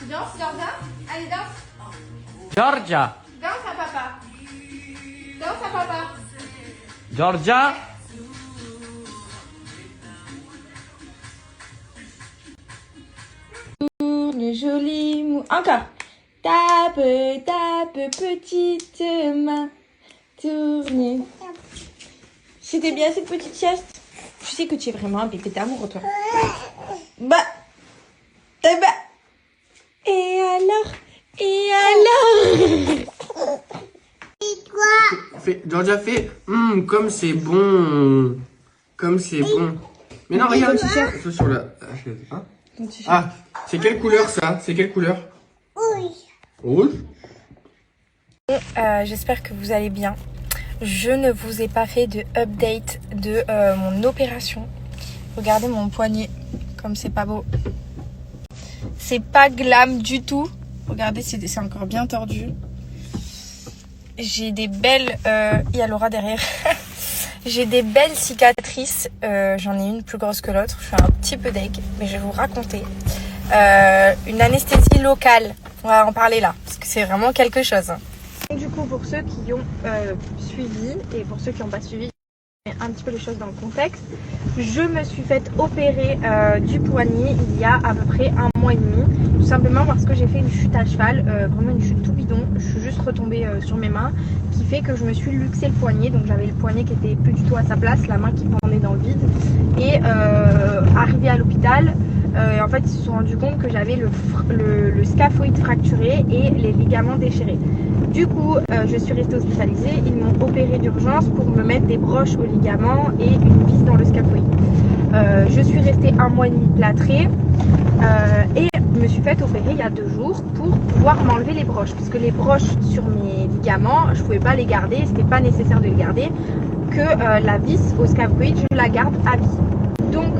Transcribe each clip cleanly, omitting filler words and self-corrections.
Danse, Georgia. Allez, danse. Georgia. Danse à papa. Danse à papa. Georgia. Tourne joli mou. Encore. Tape, tape, petite main. Tourne. C'était bien cette petite sieste. Je sais que tu es vraiment un bébé d'amour, toi. Bah. Eh bah. Et alors? Et alors? Georgia fait comme c'est bon. Comme c'est bon. Mais non, regarde. C'est sur la chaise. Hein? Ah, c'est quelle couleur ça? C'est quelle couleur? Rouge. J'espère que vous allez bien. Je ne vous ai pas fait de update de mon opération. Regardez mon poignet, comme c'est pas beau. C'est pas glam du tout. Regardez, c'est encore bien tordu. J'ai des belles... il y a Laura derrière. J'ai des belles cicatrices. J'en ai une plus grosse que l'autre. Je suis un petit peu deg, mais je vais vous raconter. Une anesthésie locale. On va en parler là, parce que c'est vraiment quelque chose. Du coup, pour ceux qui ont suivi et pour ceux qui n'ont pas suivi, un petit peu les choses dans le contexte, je me suis fait opérer du poignet il y a à peu près 1 mois et demi, tout simplement parce que j'ai fait une chute à cheval, vraiment une chute tout bidon. Je suis juste retombée sur mes mains, qui fait que je me suis luxé le poignet, donc j'avais le poignet qui était plus du tout à sa place, la main qui pendait dans le vide, et arrivée à l'hôpital, en fait ils se sont rendus compte que j'avais le scaphoïde fracturé et les ligaments déchirés. Du coup, je suis restée hospitalisée. Ils m'ont opéré d'urgence pour me mettre des broches aux ligaments et une vis dans le scaphoïde. Je suis restée 1 mois et demi plâtrée et je me suis fait opérer il y a 2 jours pour pouvoir m'enlever les broches. Parce que les broches sur mes ligaments, je ne pouvais pas les garder, c'était pas nécessaire de les garder. Que la vis au scaphoïde, je la garde à vie. Donc,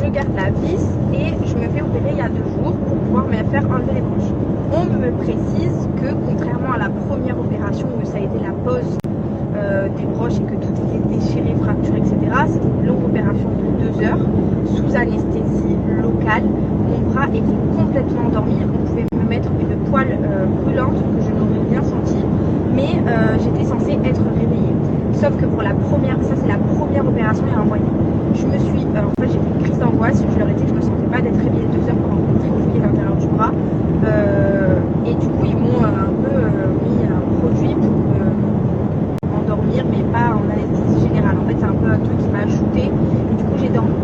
je garde la vis et je me fais opérer il y a 2 jours pour pouvoir me faire enlever les broches. On me précise que contrairement à la première opération où ça a été la pose des broches et que tout était déchiré, fracturé, etc. C'était une longue opération de 2 heures sous anesthésie locale. Mon bras était complètement endormi. On pouvait me mettre une poêle brûlante que je n'aurais rien senti, mais j'étais censée être réveillée. Sauf que pour la première, ça c'est la première opération il y a 1 mois et demi. Je me suis, en fait j'ai fait une crise d'angoisse. Je leur ai dit que je ne me sentais pas d'être réveillée 2 heures pendant qu'on trifouillait l'intérieur du bras. Et du coup ils m'ont un peu mis un produit pour m'endormir, mais pas en anesthésie générale. En fait c'est un peu un truc qui m'a ajouté et du coup j'ai dormi.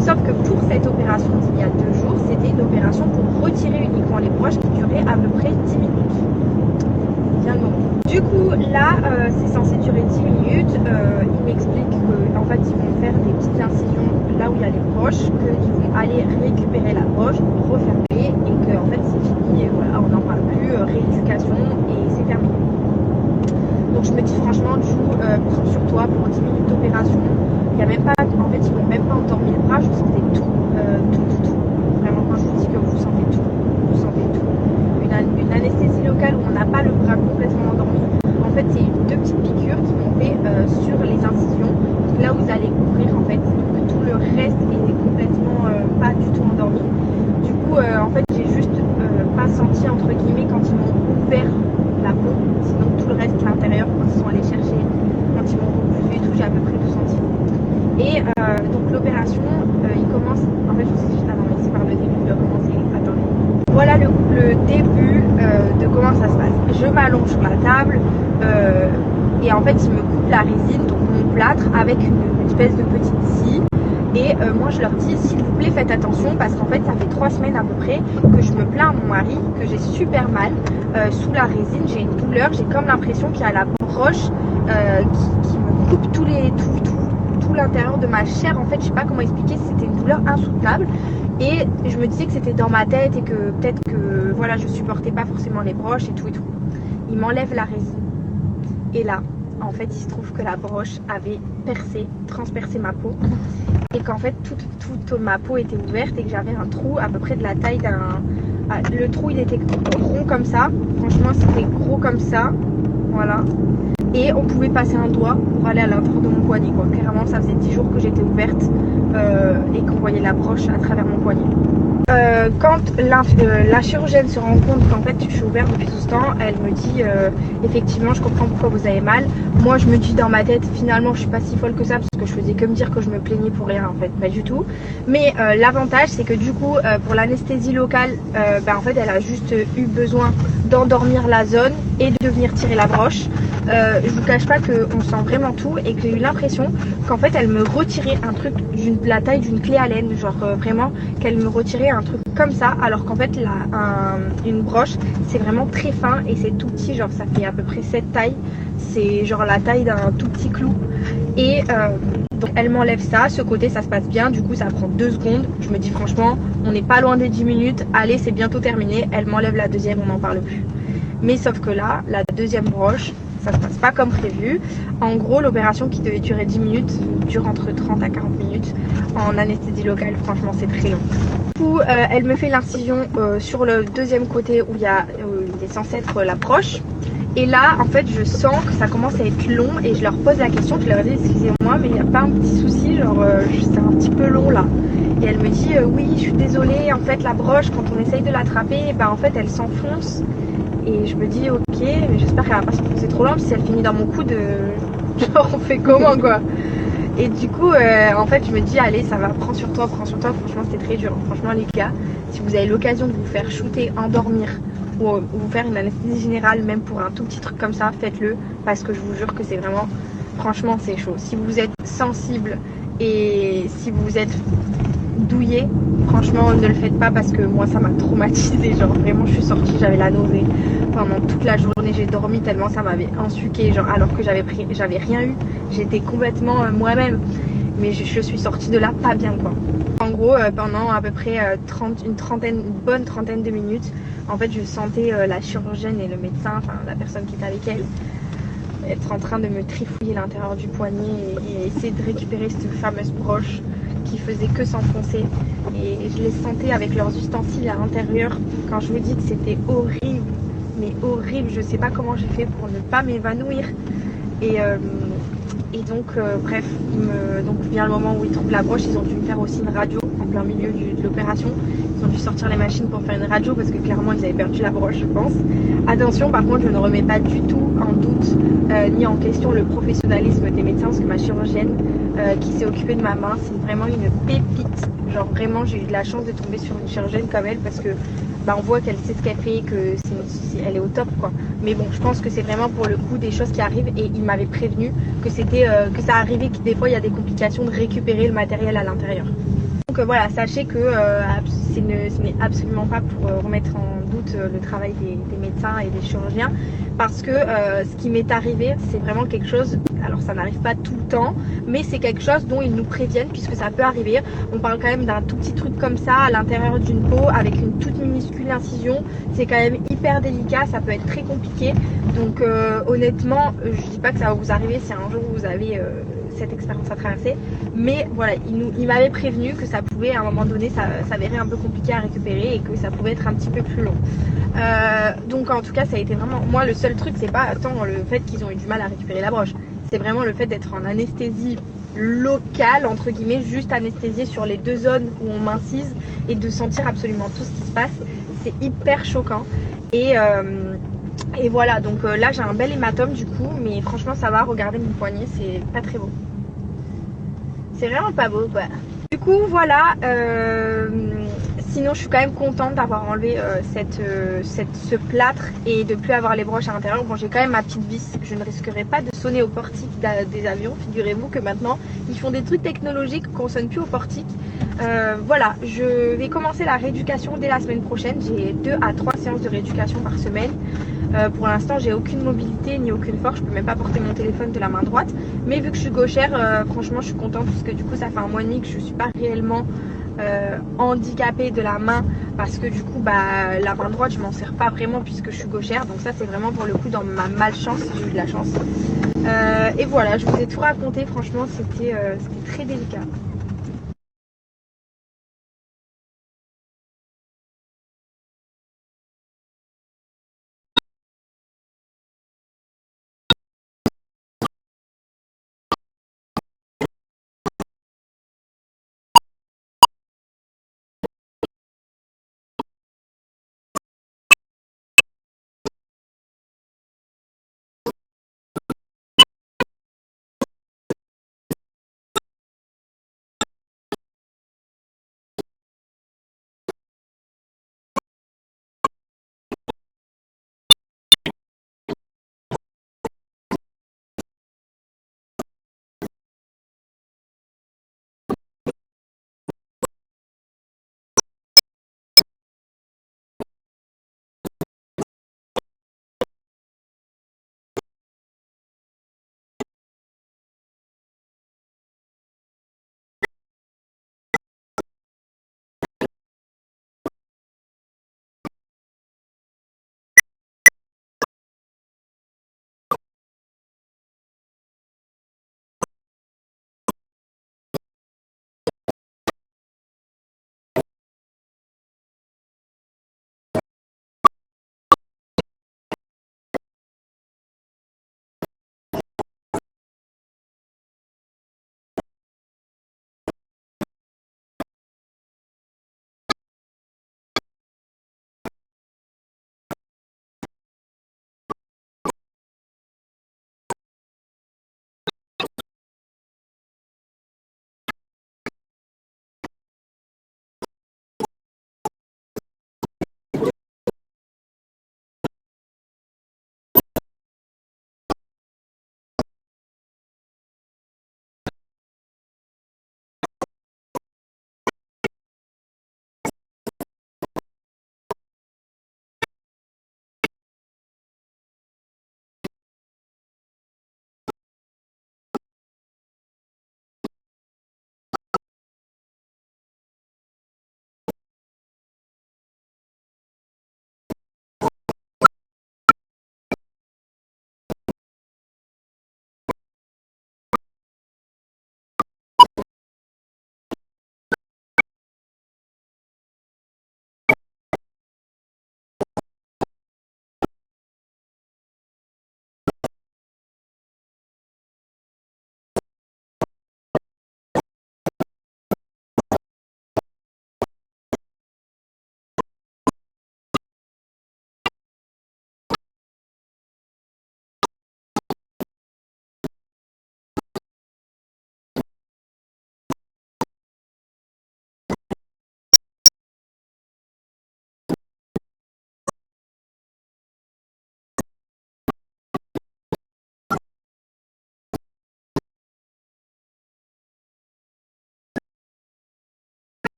Sauf que pour cette opération d'il y a 2 jours, c'était une opération pour retirer uniquement les broches qui durait à peu près 10 minutes. Bien le moment. Du coup là c'est censé durer 10 minutes. Ils m'expliquent qu'en fait ils vont faire des petites incisions là où il y a les broches, qu'ils vont aller récupérer la broche, refermer et que en fait c'est fini, et voilà, on n'en parle plus, rééducation et c'est terminé. Donc je me dis franchement du coup prends sur toi pour 10 minutes d'opération. Il y a même pas, en fait ils m'ont même pas endormi le bras, je sentais tout, tout. Vraiment quand je vous dis que vous sentez tout, vous sentez tout. Une anesthésie locale où on n'a pas le bras complètement endormi. En fait c'est 2 petites piqûres qui m'ont fait sur les incisions, là où vous allez ouvrir en fait. Donc tout le reste est complètement pas du tout endormi. Du coup en fait j'ai juste pas senti entre guillemets quand ils m'ont ouvert la peau. Sinon tout le reste à l'intérieur, quand ils sont allés chercher, quand ils m'ont recousu et tout, j'ai à peu près tout senti. Et donc l'opération, il commence, en fait je vous dis, attendez, c'est par le début de commencer, attendez. Voilà le début de comment ça se passe. Je m'allonge sur la table et en fait il me coupe la résine, donc mon plâtre avec une espèce de petite scie. Et moi je leur dis s'il vous plaît faites attention parce qu'en fait ça fait 3 semaines à peu près que je me plains à mon mari, que j'ai super mal sous la résine, j'ai une douleur, j'ai comme l'impression qu'il y a la broche qui me coupe tout l'intérieur de ma chair. En fait je sais pas comment expliquer, c'était une douleur insoutenable et je me disais que c'était dans ma tête et que peut-être que voilà je supportais pas forcément les broches et tout. Il m'enlève la résine et là en fait il se trouve que la broche avait transpercé ma peau et qu'en fait toute ma peau était ouverte et que j'avais un trou à peu près de la taille d'un... Le trou il était rond comme ça, franchement c'était gros comme ça, voilà. et on pouvait passer un doigt pour aller à l'intérieur de mon poignet quoi. Clairement ça faisait 10 jours que j'étais ouverte et qu'on voyait la broche à travers mon poignet. Quand la chirurgienne se rend compte qu'en fait je suis ouverte depuis tout ce temps, elle me dit effectivement je comprends pourquoi vous avez mal. Moi je me dis dans ma tête finalement je suis pas si folle que ça parce que je faisais que me dire que je me plaignais pour rien en fait, pas du tout. Mais l'avantage c'est que du coup pour l'anesthésie locale en fait elle a juste eu besoin d'endormir la zone et de venir tirer la broche. Je vous cache pas qu'on sent vraiment tout et que j'ai eu l'impression qu'en fait elle me retirait un truc de la taille d'une clé à laine, genre vraiment qu'elle me retirait un truc comme ça, alors qu'en fait une broche c'est vraiment très fin et c'est tout petit, genre ça fait à peu près cette taille, c'est genre la taille d'un tout petit clou. Et donc elle m'enlève ça, ce côté ça se passe bien, du coup ça prend 2 secondes, je me dis franchement on n'est pas loin des 10 minutes, allez c'est bientôt terminé, elle m'enlève la deuxième, on n'en parle plus. Mais sauf que là, la deuxième broche, ça se passe pas comme prévu. En gros, l'opération qui devait durer 10 minutes dure entre 30 à 40 minutes. En anesthésie locale, franchement, c'est très long. Du coup, elle me fait l'incision sur le deuxième côté où il est censé être la broche. Et là, en fait, je sens que ça commence à être long et je leur pose la question. Je leur dis, excusez-moi, mais il n'y a pas un petit souci, genre c'est un petit peu long là. Et elle me dit, oui, je suis désolée, en fait, la broche, quand on essaye de l'attraper, en fait, elle s'enfonce. Et je me dis ok, mais j'espère qu'elle va pas s'enfoncer trop loin, si elle finit dans mon coude, genre on fait comment quoi. Et du coup en fait je me dis allez ça va, prends sur toi, franchement c'était très dur. Franchement les gars, si vous avez l'occasion de vous faire shooter, endormir ou vous faire une anesthésie générale, même pour un tout petit truc comme ça, faites-le parce que je vous jure que c'est vraiment, franchement c'est chaud. Si vous êtes sensible et si vous êtes douillet, franchement ne le faites pas parce que moi ça m'a traumatisé, genre vraiment je suis sortie, j'avais la nausée pendant toute la journée, j'ai dormi tellement ça m'avait ensuqué, genre alors que j'avais rien eu, j'étais complètement moi-même, mais je suis sortie de là pas bien quoi. En gros pendant à peu près une bonne trentaine de minutes, en fait je sentais la chirurgienne et le médecin, enfin la personne qui était avec elle, être en train de me trifouiller l'intérieur du poignet et essayer de récupérer cette fameuse broche qui faisait que s'enfoncer, et je les sentais avec leurs ustensiles à l'intérieur. Quand je vous dis que c'était horrible, mais horrible, je sais pas comment j'ai fait pour ne pas m'évanouir. Et donc bref, donc vient le moment où ils trouvent la broche, ils ont dû me faire aussi une radio en plein milieu de l'opération. Ils ont dû sortir les machines pour faire une radio parce que clairement ils avaient perdu la broche je pense. Attention par contre, je ne remets pas du tout en doute ni en question le professionnalisme des médecins, parce que ma chirurgienne qui s'est occupée de ma main, c'est vraiment une pépite. Genre vraiment j'ai eu de la chance de tomber sur une chirurgienne comme elle parce que on voit qu'elle sait ce qu'elle fait, que elle est au top quoi. Mais bon, je pense que c'est vraiment pour le coup des choses qui arrivent, et il m'avait prévenu que c'était que ça arrivait, que des fois il y a des complications de récupérer le matériel à l'intérieur. Donc voilà, sachez que ce n'est absolument pas pour remettre en doute le travail des médecins et des chirurgiens, parce que ce qui m'est arrivé, c'est vraiment quelque chose, alors ça n'arrive pas tout le temps, mais c'est quelque chose dont ils nous préviennent puisque ça peut arriver. On parle quand même d'un tout petit truc comme ça à l'intérieur d'une peau avec une toute minuscule incision, c'est quand même hyper délicat, ça peut être très compliqué. Donc honnêtement, je dis pas que ça va vous arriver si un jour vous avez cette expérience à traverser, mais voilà, il m'avait prévenu que ça pouvait à un moment donné s'avérer un peu compliqué à récupérer et que ça pouvait être un petit peu plus long. Donc en tout cas ça a été vraiment, moi le seul truc c'est pas tant le fait qu'ils ont eu du mal à récupérer la broche, c'est vraiment le fait d'être en anesthésie locale entre guillemets, juste anesthésié sur les 2 zones où on m'incise et de sentir absolument tout ce qui se passe, c'est hyper choquant. Et voilà, donc là j'ai un bel hématome du coup, mais franchement ça va, regardez mon poignet, c'est pas très beau. C'est vraiment pas beau quoi. Du coup voilà, sinon je suis quand même contente d'avoir enlevé ce plâtre et de plus avoir les broches à l'intérieur. Bon, j'ai quand même ma petite vis, je ne risquerai pas de sonner au portique des avions. Figurez-vous que maintenant ils font des trucs technologiques qu'on sonne plus au portique. Voilà, je vais commencer la rééducation dès la semaine prochaine. J'ai 2 à 3 séances de rééducation par semaine. Pour l'instant j'ai aucune mobilité ni aucune force, je peux même pas porter mon téléphone de la main droite, mais vu que je suis gauchère, franchement je suis contente parce que du coup ça fait un mois et demi que je suis pas réellement handicapée de la main, parce que du coup la main droite je m'en sers pas vraiment puisque je suis gauchère, donc ça c'est vraiment pour le coup dans ma malchance, j'ai eu de la chance. Et voilà, je vous ai tout raconté, franchement c'était très délicat.